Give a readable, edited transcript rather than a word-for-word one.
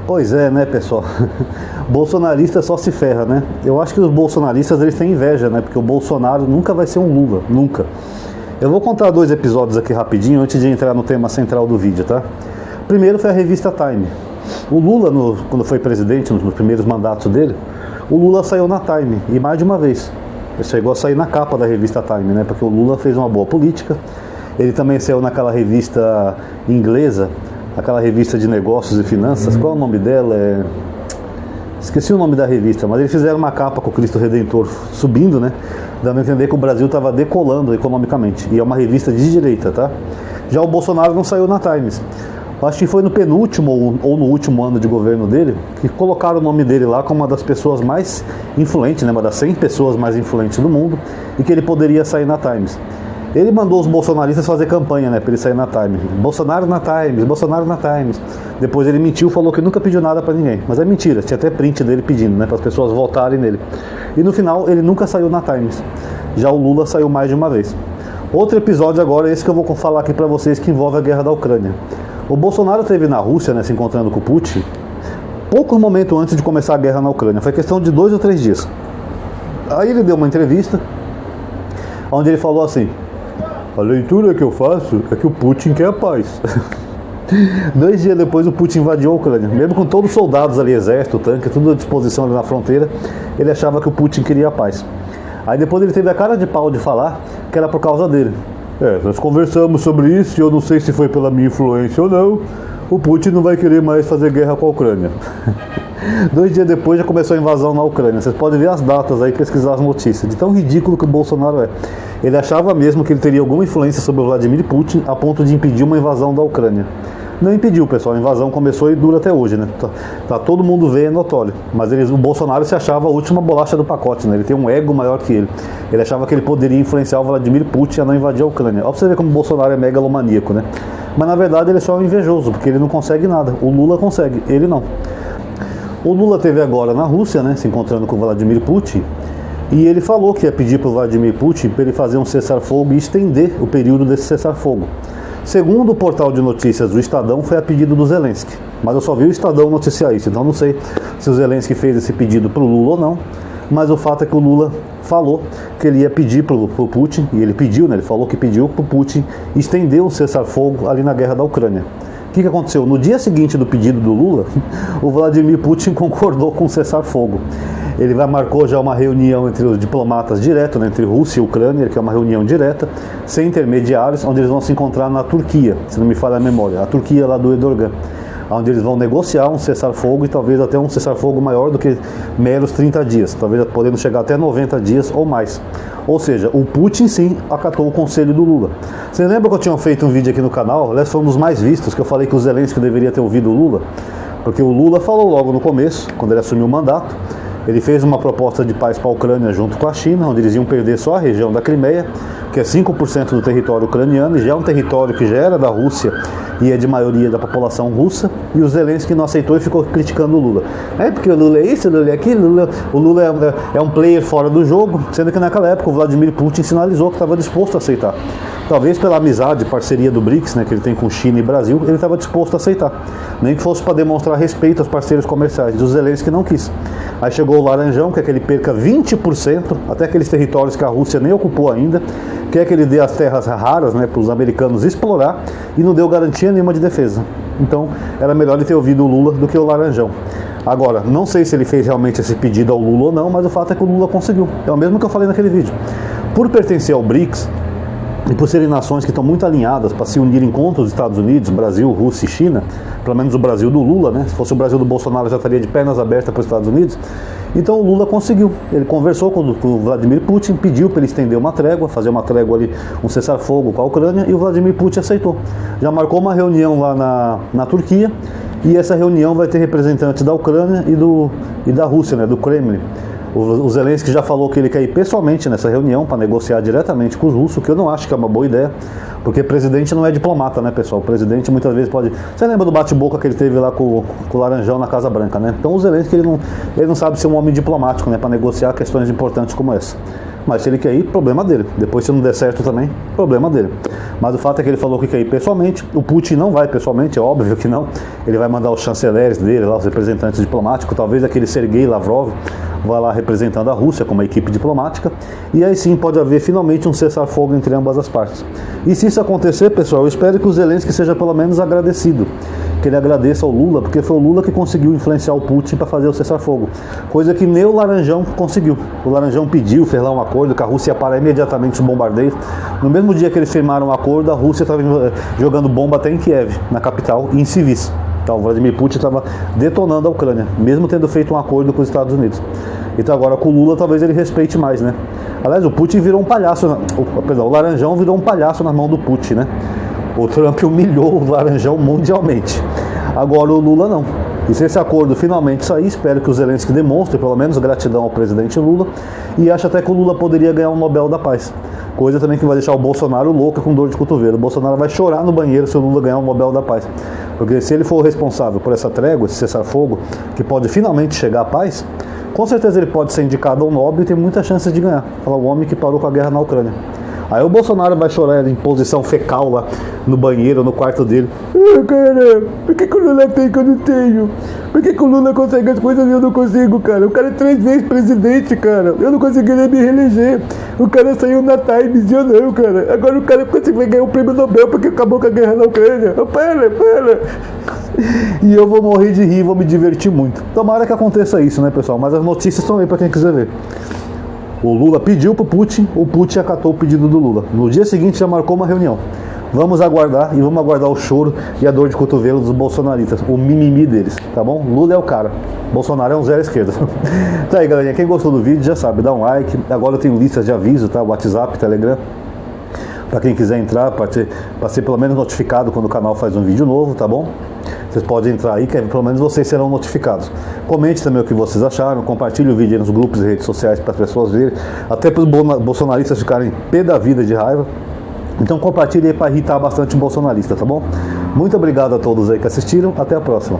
Pois é, né, pessoal? Bolsonarista só se ferra, né? Eu acho que os bolsonaristas, eles têm inveja, né? Porque o Bolsonaro nunca vai ser um Lula, nunca. Eu vou contar 2 episódios aqui rapidinho, antes de entrar no tema central do vídeo, tá? Primeiro foi a revista Time. O Lula, quando foi presidente, nos primeiros mandatos dele, o Lula saiu na Time, e mais de uma vez. Ele chegou a sair na capa da revista Time, né? Porque o Lula fez uma boa política. Ele também saiu naquela revista inglesa, aquela revista de negócios e finanças. Qual é o nome dela? Esqueci o nome da revista, mas eles fizeram uma capa com o Cristo Redentor subindo, né? Dando a entender que o Brasil estava decolando economicamente. E é uma revista de direita, tá? Já o Bolsonaro não saiu na Times. Acho que foi no penúltimo ou no último ano de governo dele que colocaram o nome dele lá como uma das pessoas mais influentes, né? Uma das 100 pessoas mais influentes do mundo, e que ele poderia sair na Times. Ele mandou os bolsonaristas fazer campanha, né, para ele sair na Times. Bolsonaro na Times, Bolsonaro na Times. Depois ele mentiu, falou que nunca pediu nada para ninguém. Mas é mentira, tinha até print dele pedindo, né, para as pessoas votarem nele. E no final ele nunca saiu na Times. Já o Lula saiu mais de uma vez. Outro episódio agora é esse que eu vou falar aqui para vocês, que envolve a guerra da Ucrânia. O Bolsonaro esteve na Rússia, né, se encontrando com o Putin, poucos momentos antes de começar a guerra na Ucrânia. Foi questão de 2 ou 3 dias. Aí ele deu uma entrevista, onde ele falou assim: a leitura que eu faço é que o Putin quer a paz. 2 dias depois o Putin invadiu a Ucrânia. Mesmo com todos os soldados ali, exército, tanque, tudo à disposição ali na fronteira, ele achava que o Putin queria a paz. Aí depois ele teve a cara de pau de falar que era por causa dele. Nós conversamos sobre isso e eu não sei se foi pela minha influência ou não. O Putin não vai querer mais fazer guerra com a Ucrânia. 2 dias depois já começou a invasão na Ucrânia. Vocês podem ver as datas aí, pesquisar as notícias, de tão ridículo que o Bolsonaro é. Ele achava mesmo que ele teria alguma influência sobre o Vladimir Putin a ponto de impedir uma invasão da Ucrânia. Não impediu, pessoal. A invasão começou e dura até hoje, né? Tá todo mundo vendo, é notório. Mas o Bolsonaro se achava a última bolacha do pacote, né? Ele tem um ego maior que ele. Ele achava que ele poderia influenciar o Vladimir Putin a não invadir a Ucrânia. Olha pra você ver como o Bolsonaro é megalomaníaco, né? Mas na verdade ele é só um invejoso, porque ele não consegue nada. O Lula consegue, ele não. O Lula esteve agora na Rússia, né? Se encontrando com o Vladimir Putin. E ele falou que ia pedir para o Vladimir Putin para ele fazer um cessar-fogo e estender o período desse cessar-fogo. Segundo o portal de notícias do Estadão, foi a pedido do Zelensky. Mas eu só vi o Estadão noticiar isso, então não sei se o Zelensky fez esse pedido para o Lula ou não. Mas o fato é que o Lula falou que ele ia pedir para o Putin, e ele pediu, né? Ele falou que pediu para o Putin estender um cessar-fogo ali na guerra da Ucrânia. O que aconteceu? No dia seguinte do pedido do Lula, o Vladimir Putin concordou com o cessar-fogo. Ele marcou já uma reunião entre os diplomatas direto, né, entre Rússia e Ucrânia, que é uma reunião direta, sem intermediários, onde eles vão se encontrar na Turquia, se não me falha a memória, a Turquia lá do Erdogan, onde eles vão negociar um cessar-fogo e talvez até um cessar-fogo maior do que meros 30 dias, talvez podendo chegar até 90 dias ou mais. Ou seja, o Putin sim acatou o conselho do Lula. Você lembra que eu tinha feito um vídeo aqui no canal, aliás foi um dos mais vistos, que eu falei que o Zelensky deveria ter ouvido o Lula? Porque o Lula falou logo no começo, quando ele assumiu o mandato, ele fez uma proposta de paz para a Ucrânia junto com a China, onde eles iam perder só a região da Crimeia, que é 5% do território ucraniano, e já é um território que já era da Rússia e é de maioria da população russa, e o Zelensky não aceitou e ficou criticando o Lula. Porque o Lula é isso, o Lula é aquilo, o Lula é um player fora do jogo, sendo que naquela época o Vladimir Putin sinalizou que estava disposto a aceitar. Talvez pela amizade, parceria do BRICS, né, que ele tem com China e Brasil, ele estava disposto a aceitar. Nem que fosse para demonstrar respeito aos parceiros comerciais. O Zelensky não quis. Aí chegou o Laranjão, quer que ele perca 20%, até aqueles territórios que a Rússia nem ocupou ainda, quer que ele dê as terras raras, né, para os americanos explorar, e não deu garantia nenhuma de defesa. Então era melhor ele ter ouvido o Lula do que o Laranjão. Agora, não sei se ele fez realmente esse pedido ao Lula ou não, mas o fato é que o Lula conseguiu. É o mesmo que eu falei naquele vídeo. Por pertencer ao BRICS, e por serem nações que estão muito alinhadas para se unirem contra os Estados Unidos, Brasil, Rússia e China, pelo menos o Brasil do Lula, né? Se fosse o Brasil do Bolsonaro já estaria de pernas abertas para os Estados Unidos. Então o Lula conseguiu. Ele conversou com o Vladimir Putin, pediu para ele estender uma trégua, fazer uma trégua ali, um cessar-fogo com a Ucrânia, e o Vladimir Putin aceitou. Já marcou uma reunião lá na Turquia, e essa reunião vai ter representantes da Ucrânia e da Rússia, né? Do Kremlin. O Zelensky já falou que ele quer ir pessoalmente nessa reunião para negociar diretamente com os russos, que eu não acho que é uma boa ideia, porque presidente não é diplomata, né, pessoal? O presidente muitas vezes pode... Você lembra do bate-boca que ele teve lá com o Laranjão na Casa Branca, né? Então o Zelensky ele não sabe ser um homem diplomático, né, para negociar questões importantes como essa. Mas se ele quer ir, problema dele. Depois, se não der certo também, problema dele. Mas o fato é que ele falou que quer ir pessoalmente. O Putin não vai pessoalmente, é óbvio que não. Ele vai mandar os chanceleres dele, lá, os representantes diplomáticos, talvez aquele Sergei Lavrov vá lá representando a Rússia como uma equipe diplomática. E aí sim pode haver finalmente um cessar-fogo entre ambas as partes. E se isso acontecer, pessoal, eu espero que o Zelensky seja pelo menos agradecido. Que ele agradeça ao Lula, porque foi o Lula que conseguiu influenciar o Putin para fazer o cessar-fogo. Coisa que nem o Laranjão conseguiu. O Laranjão pediu, fez lá um acordo, que a Rússia ia parar imediatamente os bombardeios. No mesmo dia que eles firmaram o acordo, a Rússia estava jogando bomba até em Kiev, na capital, e em civis. Então, o Vladimir Putin estava detonando a Ucrânia, mesmo tendo feito um acordo com os Estados Unidos. Então agora com o Lula talvez ele respeite mais, né? Aliás, o Putin virou um palhaço, o Laranjão virou um palhaço na mão do Putin, né? O Trump humilhou o Laranjão mundialmente. Agora o Lula não. E se esse acordo finalmente sair, espero que o Zelensky demonstre pelo menos gratidão ao presidente Lula. E acho até que o Lula poderia ganhar um Nobel da Paz. Coisa também que vai deixar o Bolsonaro louco com dor de cotovelo. O Bolsonaro vai chorar no banheiro se o Lula ganhar um Nobel da Paz. Porque se ele for o responsável por essa trégua, esse cessar-fogo, que pode finalmente chegar à paz, com certeza ele pode ser indicado ao Nobel e tem muita chance de ganhar. Falar o homem que parou com a guerra na Ucrânia. Aí o Bolsonaro vai chorar em posição fecal lá no banheiro, no quarto dele. Ah, cara, por que o Lula tem que eu não tenho? Por que o Lula consegue as coisas e eu não consigo, cara? O cara é 3 vezes presidente, cara. Eu não consegui nem me reeleger. O cara saiu na Times e eu não, cara. Agora o cara conseguiu ganhar o prêmio Nobel porque acabou com a guerra na Ucrânia. Para. E eu vou morrer de rir, vou me divertir muito. Tomara que aconteça isso, né, pessoal? Mas as notícias estão aí pra quem quiser ver. O Lula pediu para o Putin acatou o pedido do Lula. No dia seguinte já marcou uma reunião. Vamos aguardar e vamos aguardar o choro e a dor de cotovelo dos bolsonaristas, o mimimi deles, tá bom? Lula é o cara, Bolsonaro é um zero à esquerda. Tá aí, galerinha, quem gostou do vídeo já sabe, dá um like. Agora eu tenho listas de aviso, tá? WhatsApp, Telegram, para quem quiser entrar, para ser pelo menos notificado quando o canal faz um vídeo novo, tá bom? Vocês podem entrar aí, que pelo menos vocês serão notificados. Comente também o que vocês acharam, compartilhe o vídeo aí nos grupos e redes sociais para as pessoas verem, até para os bolsonaristas ficarem pé da vida de raiva. Então compartilhe aí para irritar bastante o bolsonarista, tá bom? Muito obrigado a todos aí que assistiram, até a próxima.